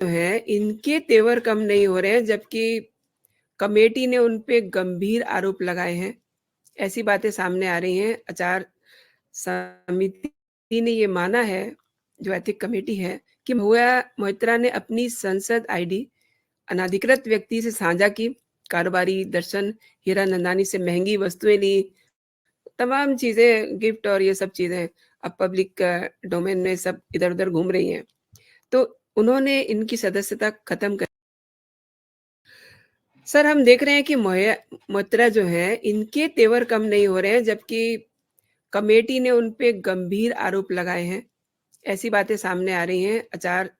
है इनके तेवर कम नहीं हो रहे हैं, जबकि कमेटी ने उन पे गंभीर आरोप लगाए हैं। ऐसी बातें सामने आ रही हैं। आचार समिति ने ये माना है, जो एथिक कमेटी है, कि महुआ मोइत्रा ने अपनी संसद आईडी अनाधिकृत व्यक्ति से साझा की, कारोबारी दर्शन हीरानंदानी से महंगी वस्तुएं ली, तमाम चीजें, गिफ्ट और ये सब चीजें अब पब्लिक डोमेन में सब इधर उधर घूम रही हैं। तो उन्होंने इनकी सदस्यता खत्म कर। सर, हम देख रहे हैं कि मोइत्रा जो है इनके तेवर कम नहीं हो रहे हैं, जबकि कमेटी ने उन पे गंभीर आरोप लगाए हैं। ऐसी बातें सामने आ रही हैं। आचार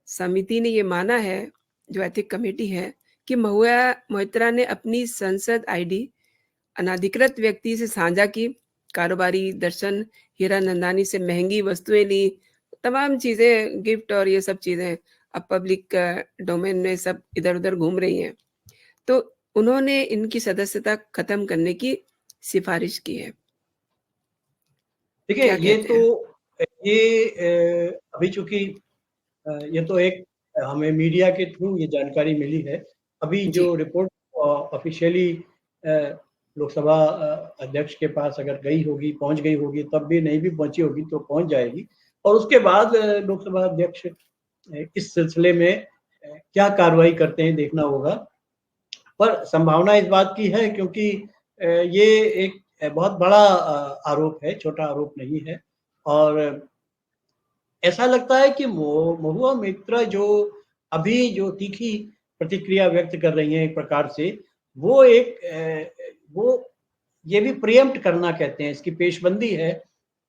समिति ने ये माना है, जो एथिक कमेटी है, कि महुआ मोइत्रा ने अपनी संसद आईडी अनाधिकृत व्यक्ति से साझा की, कारोबारी दर्शन हीरानंदानी से महंगी वस्तुएं ली, तमाम चीजें, गिफ्ट और ये सब चीजें अब पब्लिक डोमेन में सब इधर उधर घूम रही हैं। तो उन्होंने इनकी सदस्यता खत्म करने की सिफारिश की है। देखिए, क्या ये कहते तो हैं? अभी चूंकि ये तो एक हमें मीडिया के थ्रू ये जानकारी मिली है। अभी जी, जो रिपोर्ट ऑफिशियली लोकसभा अध्यक्ष के पास अगर गई होगी, पहुंच गई होगी, तब भी नहीं भी पहुंची होगी तो पहुंच जाएगी। और उसके बाद लोकसभा अध्यक्ष इस सिलसिले में क्या कार्रवाई करते हैं देखना होगा। पर संभावना इस बात की है क्योंकि ये एक बहुत बड़ा आरोप है, छोटा आरोप नहीं है। और ऐसा लगता है कि महुआ मोइत्रा जो अभी जो तीखी प्रतिक्रिया व्यक्त कर रही हैं एक प्रकार से, वो ये भी प्रीएम्प्ट करना कहते हैं, इसकी पेशबंदी है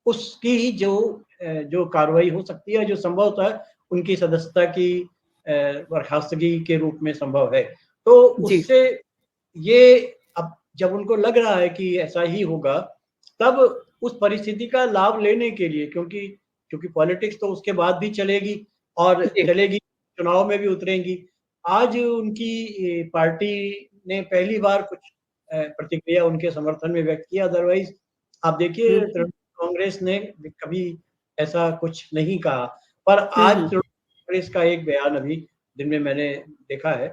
उसकी ही जो कार्रवाई हो सकती है, जो संभवतः उनकी सदस्यता की बर्खास्तगी के रूप में संभव है। तो जी, उससे ये अब जब उनको लग रहा है कि ऐसा ही होगा, तब उस परिस्थिति का लाभ लेने के लिए, क्योंकि पॉलिटिक्स तो उसके बाद भी चलेगी और जी, चलेगी, चुनाव में भी उतरेंगी। आज उनकी पार्टी ने पहली बार कुछ प्रतिक्रिया उनके समर्थन में व्यक्त किया। अदरवाइज आप देखिए हुँ, तृणमूल कांग्रेस ने कभी ऐसा कुछ नहीं कहा। पर हुँ, आज हुँ, तृणमूल कांग्रेस का एक बयान अभी दिन में मैंने देखा है,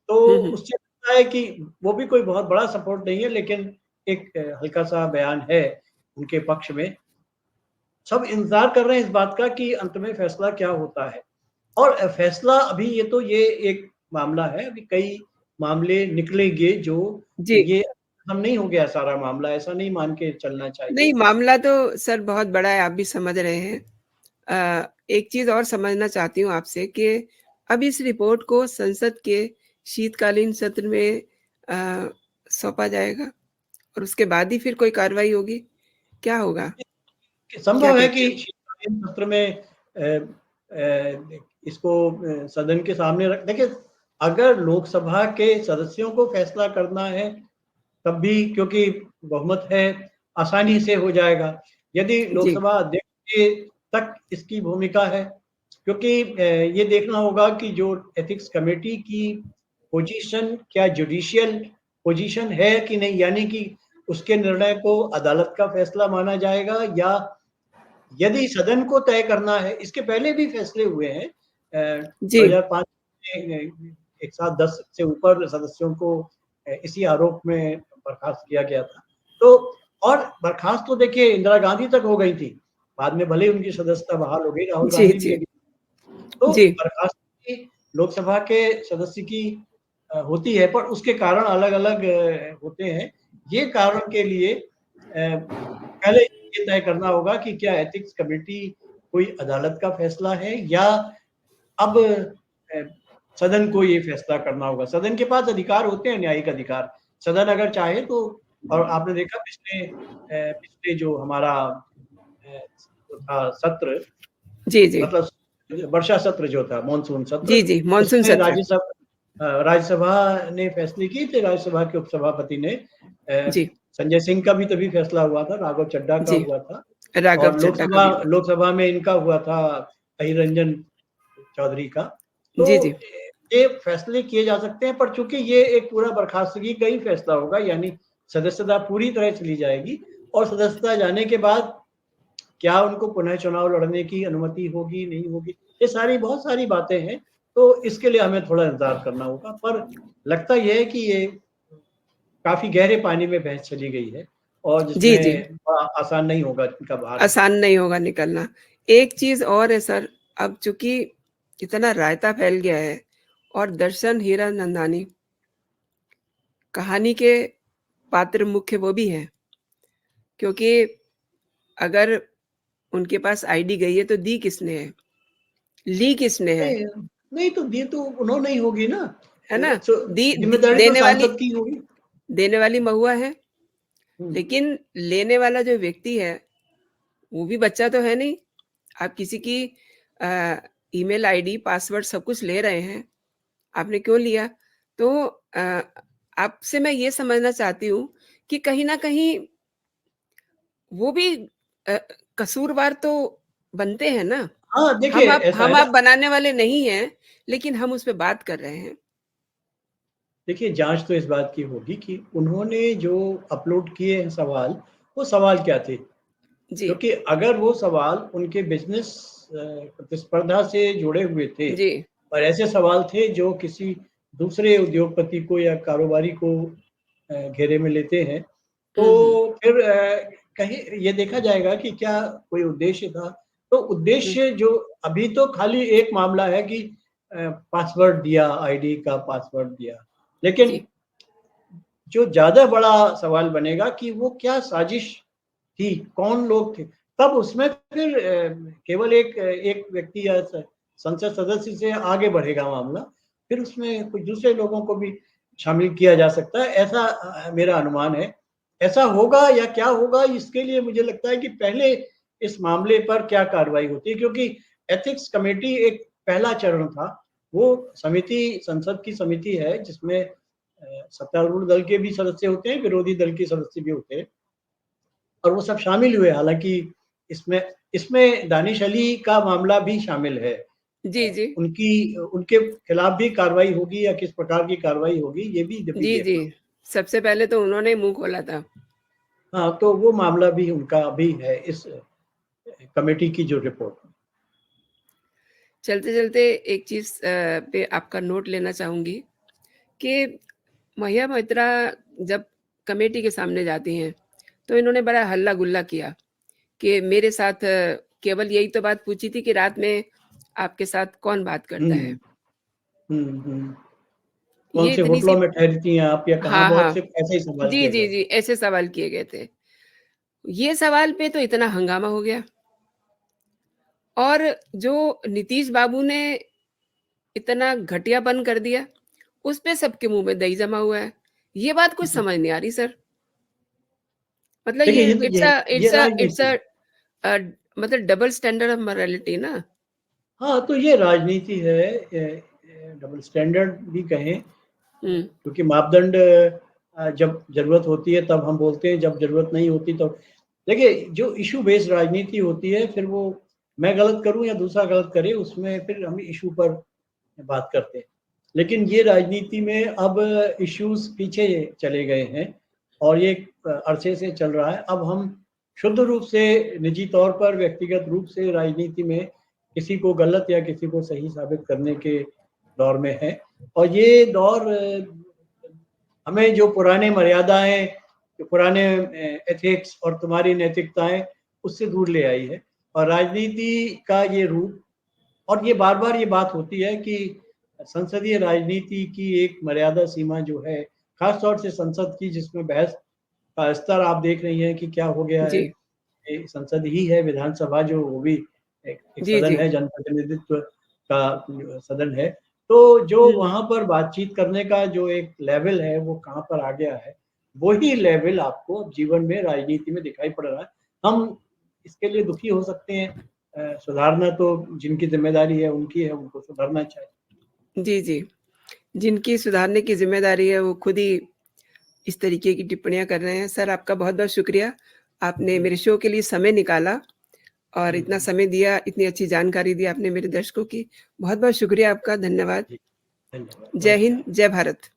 तो हुँ, हुँ। उससे लगता है कि वो भी कोई बहुत बड़ा सपोर्ट नहीं है, लेकिन एक हल्का सा बयान है उनके पक्ष में। सब इंतजार कर रहे हैं इस बात का कि अंत में फैसला क्या होता है। और फैसला अभी ये एक मामला है, अभी कई मामले निकलेंगे जो जी, ये खत्म नहीं हो गया सारा मामला, ऐसा नहीं मान के चलना नहीं, चाहिए। मामला तो सर बहुत बड़ा है, आप भी समझ रहे हैं। एक चीज़ और समझना चाहती हूँ आपसे कि अब इस रिपोर्ट को संसद के शीतकालीन सत्र में सौंपा जाएगा और उसके बाद ही फिर कोई कार्रवाई होगी? क्या होगा? क्या संभव है कहते कि हैं? शीतकालीन सत्र में इसको सदन के सामने रख देखिए। अगर लोकसभा के सदस्यों को फैसला करना है तब भी, क्योंकि बहुमत है, आसानी से हो जाएगा। यदि जी, लोकसभा अध्यक्ष के तक इसकी भूमिका है, क्योंकि ये देखना होगा कि जो एथिक्स कमेटी की पोजीशन क्या जुडिशियल पोजीशन है कि नहीं, यानी कि उसके निर्णय को अदालत का फैसला माना जाएगा, या यदि सदन को तय करना है। इसके पहले भी फैसले हुए हैं। जी, 2005 में एक साथ 10 से ऊपर सदस्यों को इसी आरोप में बर्खास्त किया गया था। तो और बर्खास्त तो देखिए इंदिरा गांधी तक हो गई थी, बाद में भले उनकी सदस्यता बहाल हो गई, राहुल जी, गांधी भी जी, लगी। तो जी, बर्खास्तगी लोकसभा के सदस्य की होती है, पर उसके कारण अलग-अलग होते हैं। ये कारण के लिए पहले ये तय करना होगा कि क्या एथिक्स कमेटी कोई अदालत का फैसला है, या अब सदन को ये फैसला करना होगा। सदन के पास अधिकार होते हैं, न्यायिक अधिकार। सदन अगर चाहे तो, और आपने देखा पिछले जो हमारा जो था सत्र, जी, जी, मतलब वर्षा सत्र जो था, मानसून सत्र, जी, जी, मानसून उसमें सत्र। राज्यसभा ने फैसले किए थे। राज्यसभा के उपसभापति ने जी, संजय सिंह का भी तभी फैसला हुआ था, राघव चड्ढा का जी, हुआ था, राघव और चड्ढा का लोकसभा भी हुआ था। लोकसभा में इनका हुआ था, अहिर रंजन चौधरी का। तो जी, जी, ये फैसले किए जा सकते हैं, पर चूंकि ये एक पूरा बर्खास्तगी का ही फैसला होगा, यानी सदस्यता पूरी तरह चली जाएगी, और सदस्यता जाने के बाद क्या उनको पुनः चुनाव लड़ने की अनुमति होगी, नहीं होगी, ये सारी बहुत सारी बातें हैं। तो इसके लिए हमें थोड़ा इंतजार करना होगा। पर लगता यह है कि ये काफी गहरे पानी में बहस चली गई है और जी, जी। जिसमें आसान नहीं होगा इनका बाहर आसान निकलना। नहीं होगा निकलना। एक चीज़ और है सर, अब चूँकि इतना रायता फैल गया है और दर्शन हीरानंदानी कहानी के पात्र मुख्य वो भी हैं, क्योंकि अगर उनके पास आईडी गई है तो दी किसने है? ली किसने है? नहीं, नहीं तो ये तो उन्होंने ही होगी ना। है ना? सो जिम्मेदारी तो देने वाली सांसद की होगी। देने वाली महुआ है, हम्म, लेकिन लेने वाला जो व्यक्ति है, वो भी बच्चा तो है नहीं। आप किसी की ईमेल आईडी, पासवर्ड सब कुछ ले रहे हैं, आपने क्यों लिया? तो आपसे मैं ये समझना चाहती हूँ कि कहीं न कहीं वो भी अ, कसूरवार तो बनते हैं ना। हाँ, देखिए ऐसा है हम ना। आप बनाने वाले नहीं हैं, लेकिन हम उस पे बात कर रहे हैं। देखिए, जाँच तो इस बात की होगी कि उन्होंने जो अपलोड किए हैं सवाल, वो सवाल क्या थे? जी, क्योंकि अगर वो सवाल उनके बिज़नेस प्रतिस्पर्धा से जुड़े हुए थे जी। और ऐसे सवाल थे जो किसी दूसरे उद्योगपति को या कारोबारी को घेरे में लेते हैं, हुँ, हुँ, तो फिर कहीं ये देखा जाएगा कि क्या कोई उद्देश्य था। तो हुँ। उद्देश्य जो अभी तो खाली एक मामला है कि पासवर्ड दिया, आईडी का पासवर्ड दिया। लेकिन जी, जो ज़्यादा बड़ा सवाल बनेगा कि वो क्या साजिश थी, कौन लोग थे? तब उसमें फिर केवल एक व्यक्ति या संसद सदस्य से आगे बढ़ेगा मामला। फिर उसमें कुछ दूसरे लोगों को भी शामिल किया जा सकता है, ऐसा मेरा अनुमान है। ऐसा होगा या क्या होगा इसके लिए मुझे लगता है कि पहले इस मामले पर क्या कार्रवाई होती है, क्योंकि एथिक्स कमेटी एक पहला चरण था। वो समिति संसद की समिति है जिसमें सत्तारूढ़ दल के भी सदस्य होते हैं, विरोधी दल के सदस्य भी होते हैं और वो सब शामिल हुए। हालाँकि इसमें इसमें दानिश अली का मामला भी शामिल है। जी, जी। उनकी उनके खिलाफ भी कार्रवाई होगी या किस प्रकार की कार्रवाई होगी, ये भी जी, डिबेट जी। है। सबसे पहले तो उन्होंने ही मुँह खोला था। हाँ, तो वो मामला भी उनका अभी है इस कमेटी की जो रिपोर्ट है। चलते-चलते एक चीज़ पे आपका नोट लेना चाहूँगी कि महिया मोइत्रा जब कमेटी के सामने जाती हैं, तो इन्होंने बड़ा हल्ला-गुल्ला किया कि मेरे साथ केवल यही तो बात पूछी थी कि रात में आपके साथ कौन बात करता है? हुँ, हुँ, हुँ। कौन ये से इतनी सी होटलों में ठहरती हैं आप या कहाँ, हाँ, बहुत हाँ। से ऐसे ही सवाल जी, किए जी, गए जी, थे। ऐसे सवाल किए गए थे। ये सवाल पे तो इतना हंगामा हो गया और जो नीतीश बाबू ने इतना घटियापन कर दिया, उस पे सबके मुँह में दही जमा हुआ है। ये बात कुछ समझ नहीं आ रही सर। मतलब देखिए ये ये तो ये इट्स राजनीति है। अ, मतलब डबल स्टैंडर्ड ऑफ मोरालिटी ना। हाँ, तो ये राजनीति है, डबल स्टैंडर्ड भी कहें, हुँ, क्योंकि मापदंड जब ज़रूरत होती है तब हम बोलते हैं, जब ज़रूरत नहीं होती तब देखिए, जो इश्यू बेस्ड राजनीति होती है, फिर वो मैं गलत करूँ या दूसरा गलत करे, उसमें फिर हम इश्यू पर बात करते हैं। लेकिन ये राजनीति में अब इश्यूज़ पीछे चले गए हैं और ये अरसे से चल रहा है। अब हम शुद्ध रूप से निजी तौर पर व्यक्तिगत रूप से राजनीति में किसी को गलत या किसी को सही साबित करने के दौर में हैं और ये दौर हमें जो पुराने मर्यादाएँ, जो पुराने एथिक्स और तुम्हारी नैतिकताएँ उससे दूर ले आई है और राजनीति का ये रूप और ये बार-बार ये बात होती है कि संसदीय राजनीति की एक मर्यादा सीमा जो है, ख़ास तौर से संसद की जिसमें बहस का स्तर आप देख रही हैं कि क्या हो गया है। जी। ये संसद ही है, विधानसभा जो वो भी एक जी, सदन जी। है, जनप्रतिनिधित्व का सदन है। तो जो हुँ, वहाँ पर बातचीत करने का जो एक लेवल है, वो कहाँ पर आ गया है, वही लेवल आपको जीवन में, राजनीति में दिखाई पड़ रहा है। हम इसके लिए दुखी हो सकते हैं। सुधारना तो जिनकी ज़िम्मेदारी है, उनकी है, उनको सुधरना चाहिए। जी, जी। जिनकी सुधारने की ज़िम्मेदारी है वो खुद ही इस तरीके की टिप्पणियाँ कर रहे हैं। सर आपका बहुत-बहुत शुक्रिया। आपने जी, मेरे शो के लिए समय निकाला और जी, इतना जी, समय दिया, इतनी अच्छी जानकारी दी आपने मेरे दर्शकों की। बहुत-बहुत शुक्रिया आपका, धन्यवाद। जी। धन्यवाद, जय हिंद, नमस्कार। जय भारत।